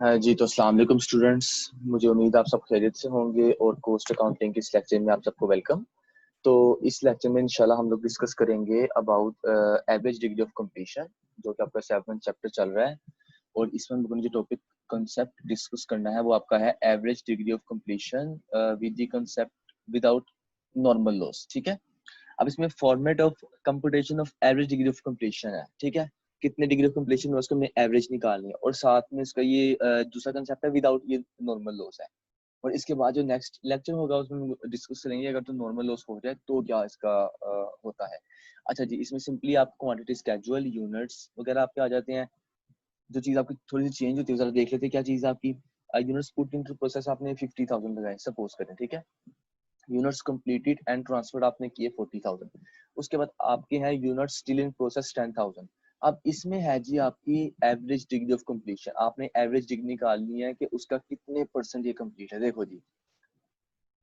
हाँ जी, तो अस्सलाम वालेकुम स्टूडेंट्स। मुझे उम्मीद है आप सब खैरियत से होंगे और कॉस्ट अकाउंटिंग के इस लेक्चर में आप सबको वेलकम। तो इस लेक्चर में इंशाल्लाह हम लोग डिस्कस करेंगे about average degree of completion, जो कि आपका 7th चैप्टर चल रहा है। और इसमें हम लोगों ने जो टॉपिक कंसेप्ट डिस्कस करना है वो आपका है average degree of completion with the concept without normal loss. ठीक है। अब इसमें format of computation of average degree of completion है। ठीक है, कितने डिग्री ऑफ कंप्लीशन है उसको हमने एवरेज निकालनी है, और साथ में इसका ये दूसरा कंसेप्ट है विदाउट ये नॉर्मल लॉस है। और इसके बाद जो नेक्स्ट लेक्चर होगा उसमें डिस्कस करेंगे अगर तो नॉर्मल लॉस हो जाए तो क्या इसका होता है। अच्छा जी, इसमें सिंपली आप क्वांटिटी स्केड्यूल यूनिट्स वगैरह आपके आ जाते हैं। जो चीज आपकी थोड़ी सी चेंज होती है जरा देख लेते हैं क्या चीज है आपकी। यूनिट्स पुट इनटू प्रोसेस आपने 50,000 लगाए सपोज करें। ठीक है, यूनिट्स कंप्लीटेड एंड ट्रांसफर्ड आपने किए 40,000। उसके बाद आपके हैं यूनिट्स स्टिल इन प्रोसेस 10,000। अब इसमें है जी आपकी एवरेज डिग्री ऑफ कंप्लीशन। आपने एवरेज डिग्री निकालनी है कि उसका कितने परसेंट ये कंप्लीट है। देखो जी,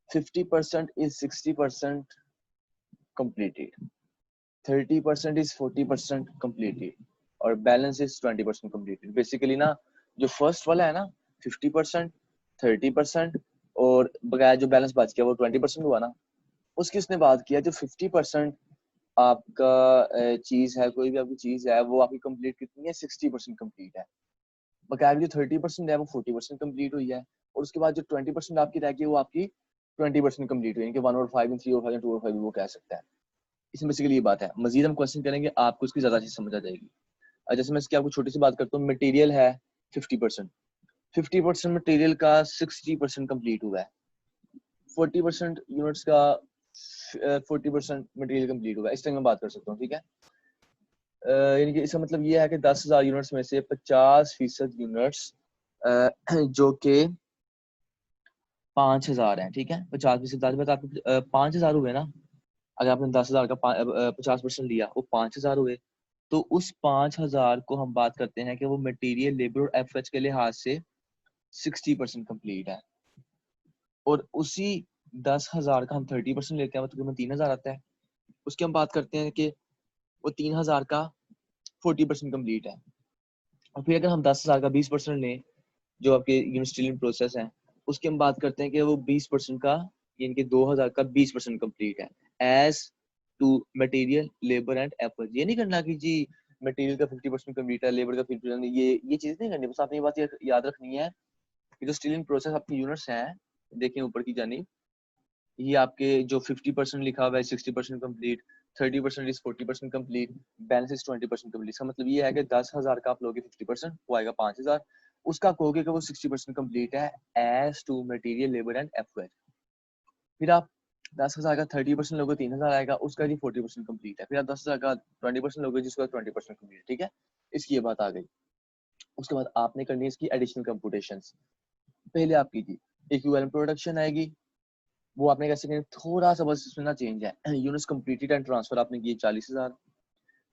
50% इज 60% कंप्लीटेड, 30% इज 40% कंप्लीटेड, और बैलेंस इज 20% कंप्लीटेड। बेसिकली ना, जो फर्स्ट वाला है ना 50%, 30% और बगैर जो बैलेंस बच गया वो 20% हुआ ना, उसकी उसने बात किया। जो 50% आपका चीज है, कोई भी आपकी चीज है, वो आपकी कंप्लीट कितनी है, 60% कंप्लीट है। बकायदा जो 30% है वो 40% कंप्लीट हुई है, और उसके बाद जो 20% आपकी रह गई वो आपकी 20% कंप्लीट हुई है। 1 और 5 3 और 5 2 और 5 वो कह सकता है। इसमें बेसिकली ये बात है। मजीद हम क्वेश्चन करेंगे, आपको इसकी ज्यादा चीज समझ आ जाएगी। जैसे मैं इसकी आपको छोटी सी बात करता हूँ। मटेरियल है 50%, 50% मटेरियल का 60% कंप्लीट हुआ है। 40% यूनिट्स का 40% मटेरियल कंप्लीट हुआ है। इस तरह मैं बात कर सकता हूँ। ठीक है, यानी कि इसका मतलब ये है कि 10,000 यूनिट्स में से 50% यूनिट्स जो कि 5,000 है। ठीक है, 50% 10 आपके 5,000 हुए ना। अगर आपने 10,000 का 50% लिया, वो 5,000 हुए। तो उस 5,000 को हम बात करते हैं कि वो मटेरियल लेबर और एफएच के लिहाज से 60% कंप्लीट है। और उसी 10,000 का हम 30% लेते हैं, वो तकरीबन 3,000 आता है। उसकी हम बात करते हैं कि वो 3,000 का 40% कंप्लीट है। और फिर अगर हम 10,000 का 20% लें, जो आपके यूनिट स्टिल इन प्रोसेस है, उसकी हम बात करते हैं कि वो 20% का, यानी कि 2,000 का 20% कंप्लीट है as to material labour and effort. ये नहीं करना कि जी मटेरियल का 50% कंप्लीट है, लेबर का 50%, ये चीज नहीं करनी। बस आपने ये बात याद रखनी है कि जो स्टिल इन प्रोसेस आपके यूनिट्स हैं, देखें ऊपर की जानी, ये आपके जो 50% लिखा हुआ है 60% complete, 30% is 40% complete, balance is 20% complete. इसका मतलब ये है कि 10,000 का आप लोगे 50%, वो आएगा 5,000। उसका कहोगे कि वो 60% कंप्लीट है as to material labour and effort. फिर आप 10,000 का 30% लोगे 3,000 आएगा, उसका जी 40% कंप्लीट है। फिर आप 10,000 का 20% लोगे जिसका 20% कंप्लीट है। ठीक है, इसकी ये बात आ गई। उसके बाद आपने करनी है इसकी एडिशनल कंप्यूटेशंस। पहले आप कीजिए इक्विवेलेंट प्रोडक्शन आएगी, वो आपने कैसे करें, थोड़ा सा बस इसमें ना चेंज है। यूनिट्स कंप्लीटेड एंड ट्रांसफर आपने किए 40,000।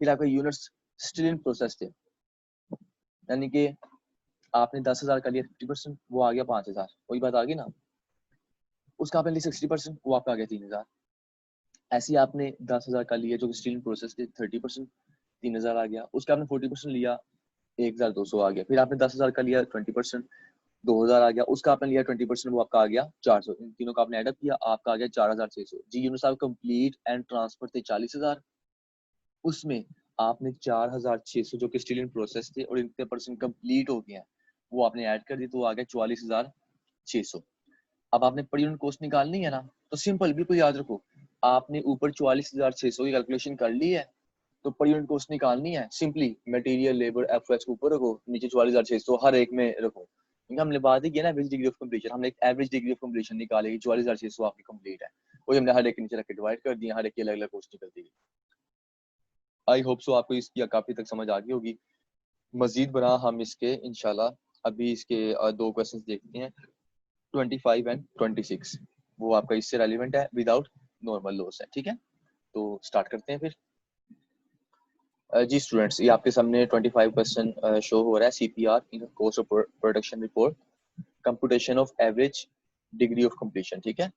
फिर आपके यूनिट्स स्टिल इन प्रोसेस थे, यानी कि आपने 10,000 का लिया 50%, वो आ गया 5,000, वही बात आ गई ना। उसका आपने लिया 60%, वो आपका आ गया 3,000। ऐसे ही आपने 10,000 का लिया जो स्टिल इन प्रोसेस थे 30%, 3,000 आ गया। उसका आपने 40% लिया, 1,200 आ गया। फिर आपने 10,000 का लिया 20%, 2,000 आ गया। उसका आपने लिया 20%, वो आपका आ गया 400। इन तीनों का आपने एडअप किया, आपका आ गया 4,600। जी यूनिट्स आप कंप्लीट एंड ट्रांसफर थे 40,000, उसमें आपने 4,600 जो कि स्टिल इन प्रोसेस थे और इतने परसेंट कंप्लीट हो गए हैं, वो आपने ऐड कर दी, तो वो आ गया 44,600। अब आपने पर यूनिट कॉस्ट निकालनी है ना, तो सिंपल बिल्कुल याद रखो, आपने ऊपर 44,600 की कैलकुलेशन कर ली है, तो पर यूनिट कॉस्ट निकालनी है। सिंपली मटेरियल लेबर एफएच को ऊपर रखो, नीचे 44,600 हर एक में रखो। क्योंकि हमने बात ही किया ना एवरेज डिग्री ऑफ कंप्लीशन, हमने एक एवरेज डिग्री ऑफ कंप्लीशन निकाली, 44,600 आपकी कंप्लीट है, वही हमने हर एक के नीचे रख के डिवाइड कर दिया, हर एक की अलग अलग कॉस्ट निकल दी। आई होप सो आपको इसकी काफी तक समझ आ गई होगी। मजीद बना हम इसके इंशाल्लाह अभी इसके दो क्वेश्चंस देखते हैं, 25 एंड 26। वो आपका इससे रेलिवेंट है, विदाउट नॉर्मल लॉस है। ठीक है, तो स्टार्ट करते हैं फिर। जी स्टूडेंट्स, ये आपके सामने 25 क्वेश्चन शो हो रहा है। CPR in course of production report, computation of average degree of completion. ठीक है,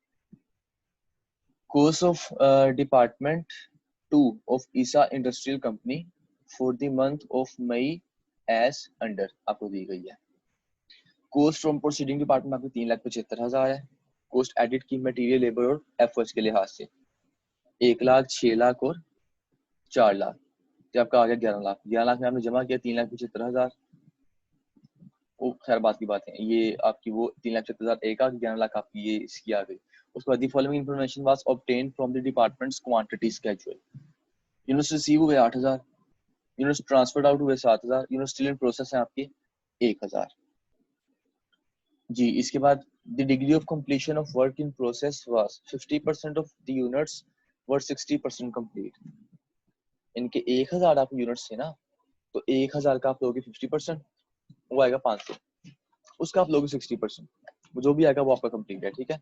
कोर्स ऑफ डिपार्टमेंट 2 ऑफ ईसा industrial company for the month of May as under आपको दी गई है। कोस्ट फ्रॉम प्रोसीडिंग डिपार्टमेंट आपकी 3,75,000 है। कोस्ट एडिट की मटेरियल लेबर और एफर्ट्स के लिहाज से 1,00,000, 6,00,000 और 4,00,000, तो आपका आ गया 11,00,000। 11,00,000 में आपने जमा किया 3,75,000, वो खैर बात की बात है, ये आपकी वो 3,75,000 एक आ गई, 11,00,000 आपकी ये इसकी आ गई। उसके बाद the following information was obtained from the departments quantity schedule. Units receive हुए 8,000, यूनिट्स ट्रांसफर्ड आउट हुए 7,000, यूनिट्स स्टिल इन प्रोसेस है आपकी 1,000। जी, इसके बाद the degree of completion of work in process was 50% of the units were 60% complete. इनके 1,000 आप units थे ना, तो 1,000 का आप लोगे 50%, वो आएगा 500, उसका आप लोगे 60%, जो भी आएगा वो आपका कंप्लीट है, ठीक है।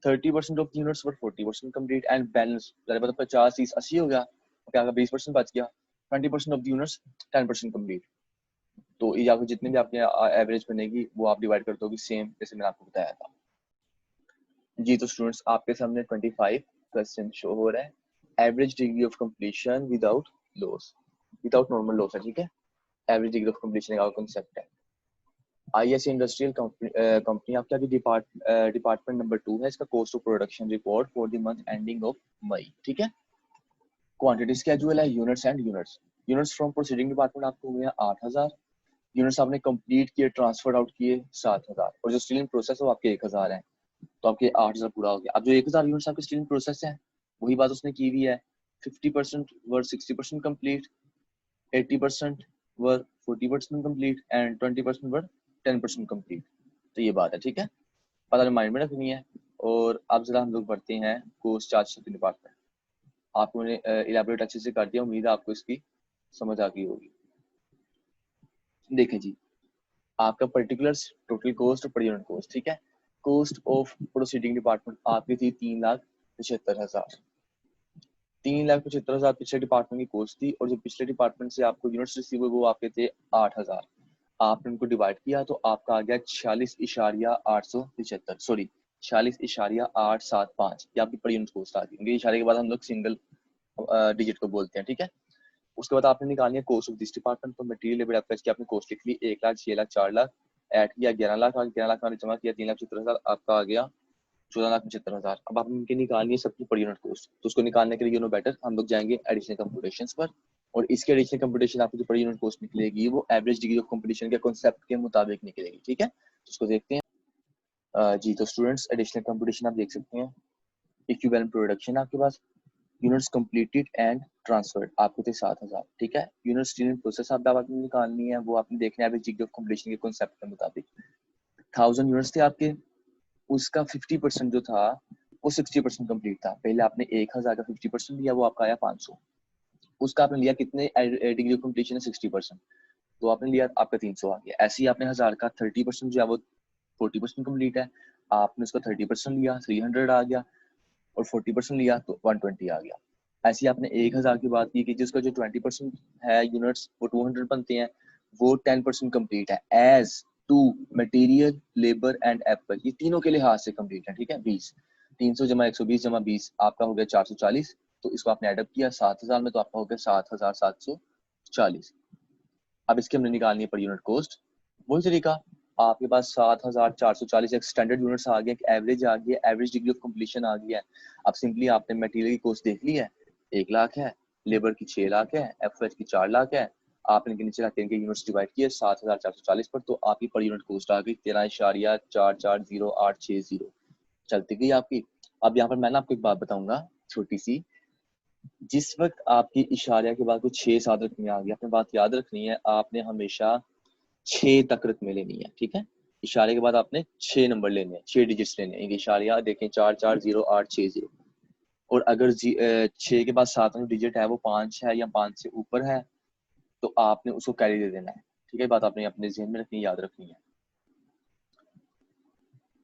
30% of units were 40% complete and balance, मतलब 50, 30, 80 हो गया, क्या आएगा 20% बच गया। 20% ऑफ द यूनिट्स 10% कंप्लीट। तो ये आपको जितने भी आपके एवरेज बनेगी वो आप डिवाइड कर दोगे सेम जैसे मैंने आपको बताया था। जी, तो स्टूडेंट्स आपके सामने 25 क्वेश्चन शो हो रहा है। Average degree of completion without loss, without normal loss है, ठीक है। एवरेज डिग्री ऑफ कंप्लीशन का कांसेप्ट है। आईएसए इंडस्ट्रियल कंपनी आपके अभी डिपार्टमेंट नंबर 2 है, इसका cost of production report for the month ending of May, ठीक है। क्वांटिटी स्केड्यूल है, units and units. Units from proceeding department आपको हुए 8,000, यूनिट्स आपने कंप्लीट किए, ट्रांसफर आउट किए 7,000, और जो स्टिल इन प्रोसेस है वो आपके 1,000 है, तो आपके 8,000 पूरा हो गया। अब जो 1,000 यूनिट्स आपके स्टिल इन प्रोसेस है, वही बात उसने की हुई है, 50% वर 60% complete, 80% were 40% complete and 20% were 10% complete. तो ये बात है, ठीक है, पता माइंड में रखनी है। और अब जरा हम लोग बढ़ते हैं कोस्ट चार्ज डिपार्टमेंट। आपको मैंने इलेबोरेट अच्छे से कर दिया, उम्मीद है आपको इसकी समझ आ गई होगी। देखें जी, आपका particular total cost per unit cost, ठीक है। कॉस्ट ऑफ प्रोसीडिंग डिपार्टमेंट आपकी थी 3,75,000। 3,75,000 पिछले डिपार्टमेंट की कॉस्ट थी, और जो पिछले डिपार्टमेंट से आपको यूनिट्स रिसीव हुए वो आपके थे 8,000। आपने उनको डिवाइड किया तो आपका आ गया 46,875, सॉरी 46,875, ये आपकी पर यूनिट कॉस्ट आ गई। इनके इशारे के बाद हम लोग सिंगल डिजिट को बोलते हैं, ठीक है। उसके बाद आपने निकालनी है कॉस्ट ऑफ दिस डिपार्टमेंट, तो मटेरियल लेबर एफएच की आपने कॉस्ट लिख ली 1,00,000, 6,00,000, 4,00,000, ऐड किया 11,00,000, 11,00,000 आपने जमा किया 3,75,000, आपका आ गया 14,75,000। अब आप इनके निकालनी है सबकी पर यूनिट कॉस्ट, तो उसको निकालने के लिए यू नो बेटर हम लोग जाएंगे एडिशनल कंप्यूटेशंस पर, और इसके एडिशनल कंप्यूटेशन आपकी जो पर यूनिट कॉस्ट निकलेगी वो एवरेज डिग्री ऑफ कंप्लीशन के कॉन्सेप्ट के मुताबिक निकलेगी, ठीक है। तो उसको देखते हैं। जी, तो स्टूडेंट्स एडिशनल कंप्यूटेशन आप देख सकते हैं। इक्विवेलेंट प्रोडक्शन आपके पास, यूनिट्स कंप्लीटेड एंड ट्रांसफर्ड आपको थे 7,000, ठीक है। यूनिट्स स्टिल इन प्रोसेस आपने निकालनी है, वो आपने देखना है एवरेज डिग्री ऑफ कंप्लीशन के कॉन्सेप्ट के मुताबिक। 1,000 यूनिट्स थे आपके, उसका 50% जो था वो 60% कंप्लीट था। पहले आपने 1,000 का 50% लिया, वो आपका आया 500। उसका आपने लिया कितने डिग्री ऑफ कंप्लीशन है 60%, तो आपने लिया आपका 300 आ गया। ऐसे ही आपने 1,000 का 30% जो है वो 40% कंप्लीट है, आपने उसका 30% लिया 300 आ गया, और 40% लिया तो 120 आ गया। ऐसे ही आपने 1,000 की बात की कि जिसका जो 20% है यूनिट्स वो 200 बनते हैं, वो 10% कंप्लीट है as to material labour and apple, ये तीनों के लिहाज से कंप्लीट है, ठीक है। 20 300 जमा 120 जमा 20 आपका हो गया 440, तो इसको आपने एडअप किया 7,000 में, तो आपका हो गया 7,740। अब इसके हमने निकालनी है पर यूनिट कॉस्ट, वही तरीका। आपके पास 7,440 एक स्टैंडर्ड यूनिट्स आ गया, एक एवरेज आ गया, एवरेज डिग्री ऑफ कंप्लीशन आ गया है। अब सिंपली आपने मटेरियल की कॉस्ट देख ली है, 1,00,000 है, लेबर की 6,00,000 है, एफएच की 4,00,000 है, आपने इनके नीचे रख के इनके यूनिट्स डिवाइड किए 7,440 पर, तो आपकी पर यूनिट कॉस्ट आ गई 13,440860 चलती गई आपकी। अब यहाँ पर मैं ना आपको एक बात बताऊंगा छोटी सी, जिस वक्त आपकी इशारिया के बाद कुछ 6-7 रकमें आ गई, आपने बात याद रखनी है, आपने हमेशा 6 तक रकमें लेनी है, ठीक है। इशारे के बाद आपने 6 नंबर लेने हैं, 6 डिजिट्स लेने हैं। इशारिया देखें 440860, और अगर 6 के बाद 7वां डिजिट है वो 5 है या 5 से ऊपर है, तो आपने उसको कैरी दे देना है, ठीक है। बात आपने अपने जहन में रखनी, याद रखनी है।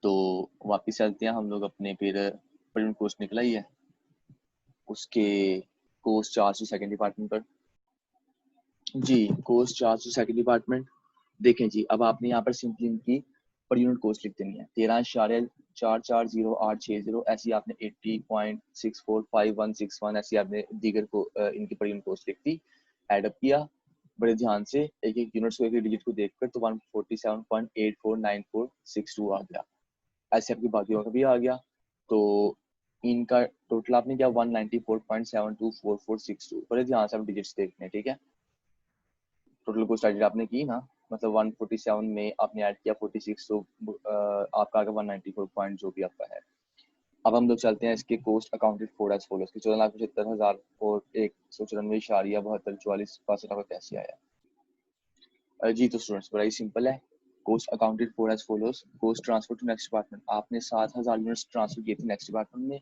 तो वापिस चलते हैं हम लोग अपने फिर प्रीलिम कोर्स निकला ही है, उसके course charge to second department पर। जी, course charge to second department देखें जी, अब आपने यहाँ पर सिंपली इनकी पर यूनिट कॉस्ट लिख देनी है 13,440860, ऐसी आपने 80.645161 ऐसी आपने दीगर को इनकी पर यूनिट कॉस्ट लिख दी, एडअप किया बड़े ध्यान से एक एक यूनिट्स को एक एक डिजिट को देखकर, तो 147.849462 आ गया। ऐसे आपकी बाकियों का भी आ गया, तो इनका टोटल आपने क्या 194.724462। बड़े ध्यान से आप डिजिट्स देखने, ठीक है। टोटल को स्टार्टेड आपने की ना, मतलब 147 में आपने ऐड किया 46, तो आपका आ गया 194 पॉइंट जो भी आपका है। अब हम लोग चलते हैं इसके cost accounted for as follows कि 14,75,000 और 194.44 आपका कैसे आया। जी तो स्टूडेंट्स बड़ा ही सिंपल है। Cost accounted for as follows, cost transfer to next department, आपने 7,000 यूनिट्स ट्रांसफर किए थे नेक्स्ट डिपार्टमेंट में,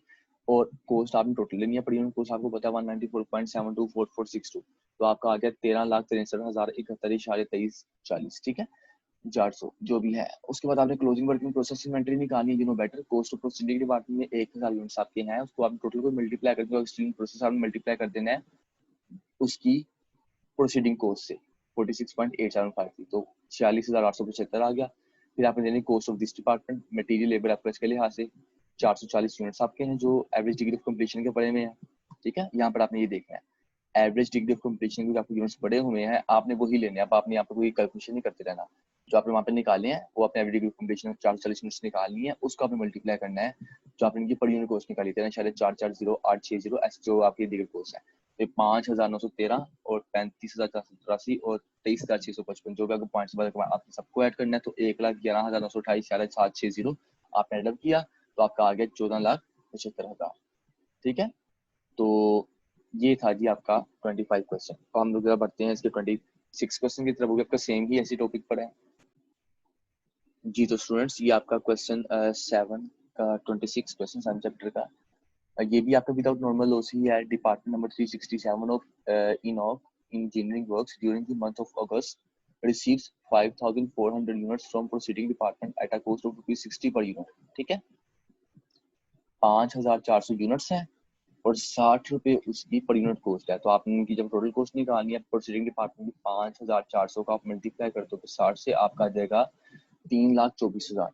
और कोस्ट आपने टोटल लेनी है पड़ी, कोस्ट आपको पता है 194.724462, तो आपका आ गया 13,63,071.2340, ठीक है, 400 जो भी है। उसके बाद आपने क्लोजिंग वर्किंग प्रोसेस इन्वेंटरी निकालनी है, better cost of proceeding department में 1,000 यूनिट्स आपके हैं, उसको आप टोटल को मल्टीप्लाई करके एक्सचेंज प्रोसेस आपने मल्टीप्लाई कर देना है उसकी प्रोसीडिंग कोस्ट से 46.875 थी, तो 46,875 आ गया। फिर आपने देनी cost of this department material labour efforts के लिहाज से 440 यूनिट्स आपके हैं जो एवरेज डिग्री ऑफ कंप्लीशन के पड़े में है, ठीक है। यहाँ पर आपने ये देखना है एवरेज डिग्री ऑफ कंप्लीशन के जो आपके यूनिट्स पड़े हुए हैं आपने वही लेने हैं। अब आपने यहाँ पर कोई कैलकुलेशन नहीं करते रहना, जो आपने वहाँ पे निकाले हैं वो अपने average degree of completion 440 units निकालनी है, उसको आपने मल्टीप्लाई करना है जो आपने इनकी पर यूनिट कॉस्ट निकाली थी 440,860 ऐसे जो आपकी डिग्री कॉस्ट है, तो 5,913 और 35,483 और 23,655 जो भी आपको पॉइंट्स आपने सबको ऐड करना है, तो 1,11,928 आपने एडअप किया तो आपका आ गया 14,75,000, ठीक है। तो ये था जी आपका 25 क्वेश्चन। तो हम लोग जरा बढ़ते हैं इसके 26 क्वेश्चन की तरफ, आपका सेम ही ऐसी टॉपिक पर है जी। तो स्टूडेंट्स ये आपका क्वेश्चन 7 का 26 क्वेश्चन साइंस चैप्टर का, ये भी आपका विदाउट नॉर्मल लॉस ही है। Department number 367 of Enoch Engineering works during the month of August receives 5,400 units from proceeding department at a cost of ₹60 per unit, ठीक है। 5,400 यूनिट्स हैं और 60 रुपए उसकी पर यूनिट कॉस्ट है, तो आपने उनकी जब टोटल कॉस्ट निकालनी है प्रोसीडिंग डिपार्टमेंट की 5,400 का आप मल्टीप्लाई कर दो तो 60 से आपका आ जाएगा 3,24,000,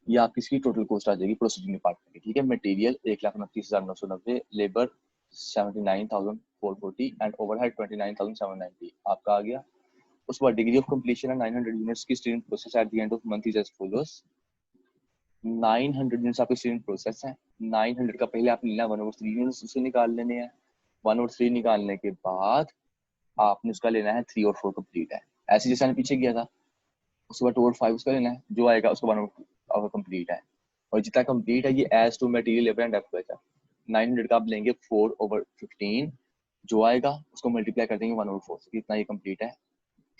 ये आपकी इसकी टोटल कॉस्ट आ जाएगी प्रोसीडिंग डिपार्टमेंट की, ठीक है। मटेरियल 1,29,990, लेबर 79,440 एंड ओवरहेड 29,790 आपका आ गया। उसके बाद डिग्री ऑफ कंप्लीशन है 900 यूनिट्स की student process at the end of month is as follows. 900 units आपके स्टूडेंट प्रोसेस है, 900 का पहले आपने लेना 1/3 यूनिट्स उसे निकाल लेने हैं, 1/3 निकालने के बाद आपने उसका लेना है 3 और 4 कंप्लीट है, ऐसे जैसे हमने पीछे किया था। उसके बाद 2 और 5 उसका लेना है, जो आएगा उसको 1/2 कंप्लीट है, और जितना कंप्लीट है ये as to material labour and effort है। 900 का आप लेंगे 4/15 जो आएगा उसको मल्टीप्लाई कर देंगे 1/4 से, इतना ये कंप्लीट है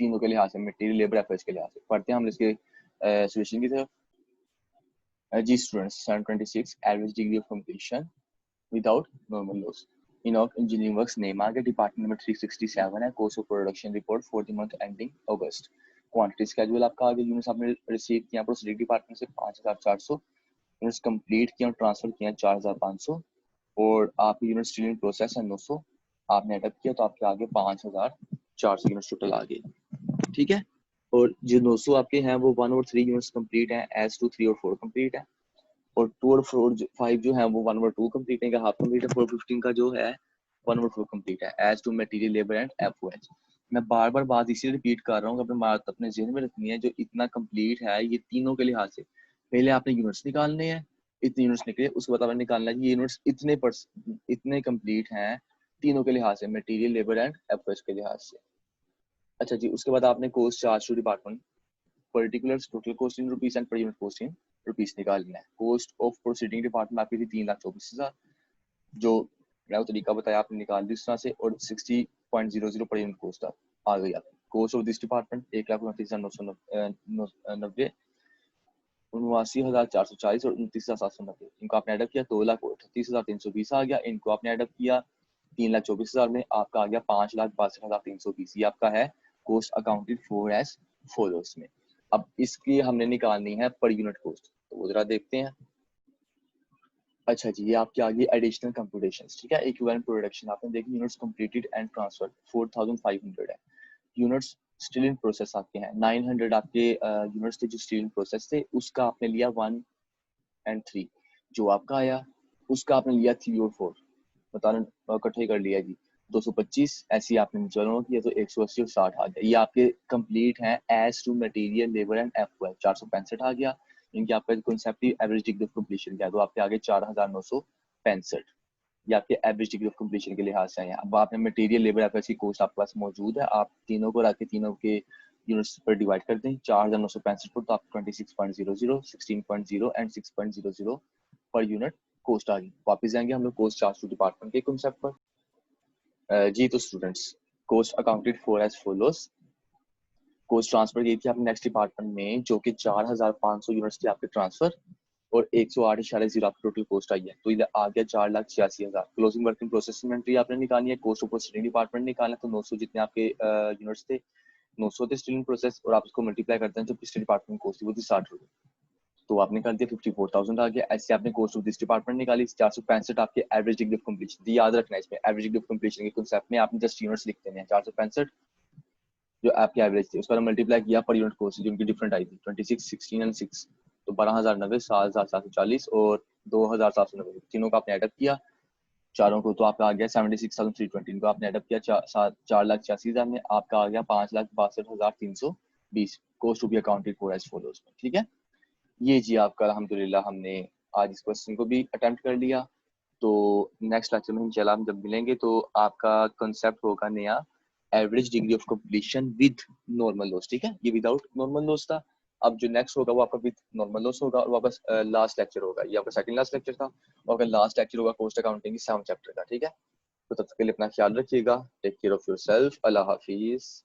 तीनों के लिहाज से, मटेरियल लेबर एफर्ट्स के लिहाज से। पढ़ते हैं हम इसके सॉल्यूशन की तरफ जी। Students 726 average degree of completion without normal loss Enoch Engineering Works name आ गया, डिपार्टमेंट नंबर 367 है, course of production report for the month ending August, quantity schedule आपका आगे यूनिट्स आपने रिसीव किया प्रोसीडिंग डिपार्टमेंट से 5,400 यूनिट्स कंप्लीट किया और ट्रांसफर किया 4,500 और आपकी यूनिट स्टिल इन प्रोसेस है 900 आपने एडअप किया तो आपके आगे 5,400 यूनिट्स टोटल आ गए, ठीक है। और जो 900 आपके हैं वो 1/3 यूनिट्स कंप्लीट है, एज टू 3 और 4 कंप्लीट है, और 2 और 5 जो है वो 1/2 कंप्लीट है, हाफ कंप्लीट है। 415 का जो है 1/4 कंप्लीट है, as to material labour and FOH. मैं बार बार बात इसीलिए रिपीट कर रहा हूँ कि अपने बात अपने जहन में रखनी है, जो इतना कंप्लीट है ये तीनों के लिहाज से। पहले आपने यूनिट्स निकालने हैं, इतने यूनिट्स निकले, उसके बाद आपने निकालना है कि ये यूनिट्स इतने कंप्लीट हैं तीनों के लिहाज से, मटेरियल लेबर एंड एफओएच के लिहाज से। अच्छा जी, उसके बाद आपने cost charge to department particulars total cost in rupees and per unit cost in rupees निकालना है। कॉस्ट ऑफ प्रोसीडिंग डिपार्टमेंट आपकी थी 3,24,000, जो मैंने वो तरीका बताया आपने निकाल दी इस तरह से, और 60.00 पर यूनिट कॉस्ट आ गई आपकी। कॉस्ट ऑफ दिस डिपार्टमेंट 1,29,990, 79,440 और 29,790, इनको आपने एडअप किया 2,38,320 आ गया। इनको आपने एडअप किया 3,24,000 में, आपका आ गया 5,62,320, ये आपका है cost accounted for as follows में। अब इसकी हमने निकालनी है पर यूनिट कॉस्ट, तो वो जरा देखते हैं। अच्छा जी, ये आपकी आ गई एडिशनल कंप्यूटेशंस, ठीक है। इक्विवेलेंट प्रोडक्शन आपने देखी, यूनिट्स कंप्लीटेड एंड ट्रांसफर्ड 4,500 है, यूनिट्स स्टिल इन प्रोसेस आपके हैं 900 आपके यूनिट्स थे जो स्टिल इन प्रोसेस थे, उसका आपने लिया 1 और 3 जो आपका आया, उसका आपने लिया 3 और 4 बताना इकट्ठे कर लिया जी। 225 ऐसी आपने म्यूचुअल किया तो 180 और 60 आ गया। ये आपके कंप्लीट हैं as to material labour and F 465 आ गया। इनकी आपका concept average degree of completion क्या है, तो आपके आगे 4965। ये आपके एवरेज डिग्री ऑफ कंप्लीशन के लिहाज से हैं। अब आपने मटेरियल लेबर एफ की कोस्ट आपके पास मौजूद है, आप तीनों को रख के तीनों के यूनिट्स पर डिवाइड कर दें 4965 पर, तो आप 26.00, 16.0 एंड 6.00 पर यूनिट कोस्ट आ गई। वापस जाएंगे हम लोग कोस्ट चार्ज टू डिपार्टमेंट के कॉन्सेप्ट पर। जी तो students, cost accounted for as follows. Cost transfer की थी आपने नेक्स्ट डिपार्टमेंट में, जो कि 4500 यूनिट्स थे आपके ट्रांसफर, और 108.0 आपकी टोटल कोस्ट आई है। तो इधर आ गया 4,86,000। क्लोजिंग वर्किंग प्रोसेस इन्वेंट्री आपने निकालनी है, कोस्ट ऑफ स्टीलिंग डिपार्टमेंट निकालना है, तो 900 जितने आपके यूनिट्स थे 900 थे स्टीलिंग प्रोसेस, और आप उसको मल्टीप्लाई करते हैं तो पिछले डिपार्टमेंट कोस्ट थी वो थी 60 रुपए, तो आपने कर दिया 54,000 आ गया। ऐसे आपने कोस्ट ऑफ दिस डिपार्टमेंट निकाली 465 आपके एवरेज डिग्री ऑफ कंप्लीशन थी। याद रखना है इसमें एवरेज डिग्री ऑफ कंप्लीशन के कांसेप्ट में आपने जस्ट यूनिट्स लिखते हैं 465 जो आपकी एवरेज थी, उसका मल्टीप्लाई किया पर यूनिट कोस्ट जो उनकी डिफरेंट आई थी 26, 16 एंड 6, तो 12,090, 7,740 और 2,790, तीनों का आपने एडअप किया चारों को, तो आपका आ गया 76,320। इनको आपने एडअप किया 4,86,000 में, आपका आ गया 5,62,320। Cost to be accounted for as follows. ठीक है, ये जी आपका अल्हम्दुलिल्लाह हमने आज इस क्वेश्चन को भी अटेम्प्ट कर लिया। तो नेक्स्ट लेक्चर में इंशाल्लाह हम जब मिलेंगे तो आपका कंसेप्ट होगा नया average degree of completion with normal loss. ठीक है, ये विदाउट नॉर्मल लॉस था। अब जो नेक्स्ट होगा वो आपका विद नॉर्मल लॉस होगा, और आपका लास्ट लेक्चर होगा, ये आपका सेकंड लास्ट लेक्चर था, और आपका लास्ट लेक्चर होगा कॉस्ट अकाउंटिंग की 7 चैप्टर का। ठीक है, तो तब तक के लिए अपना ख्याल रखिएगा। Take care of yourself. अल्लाह हाफिज।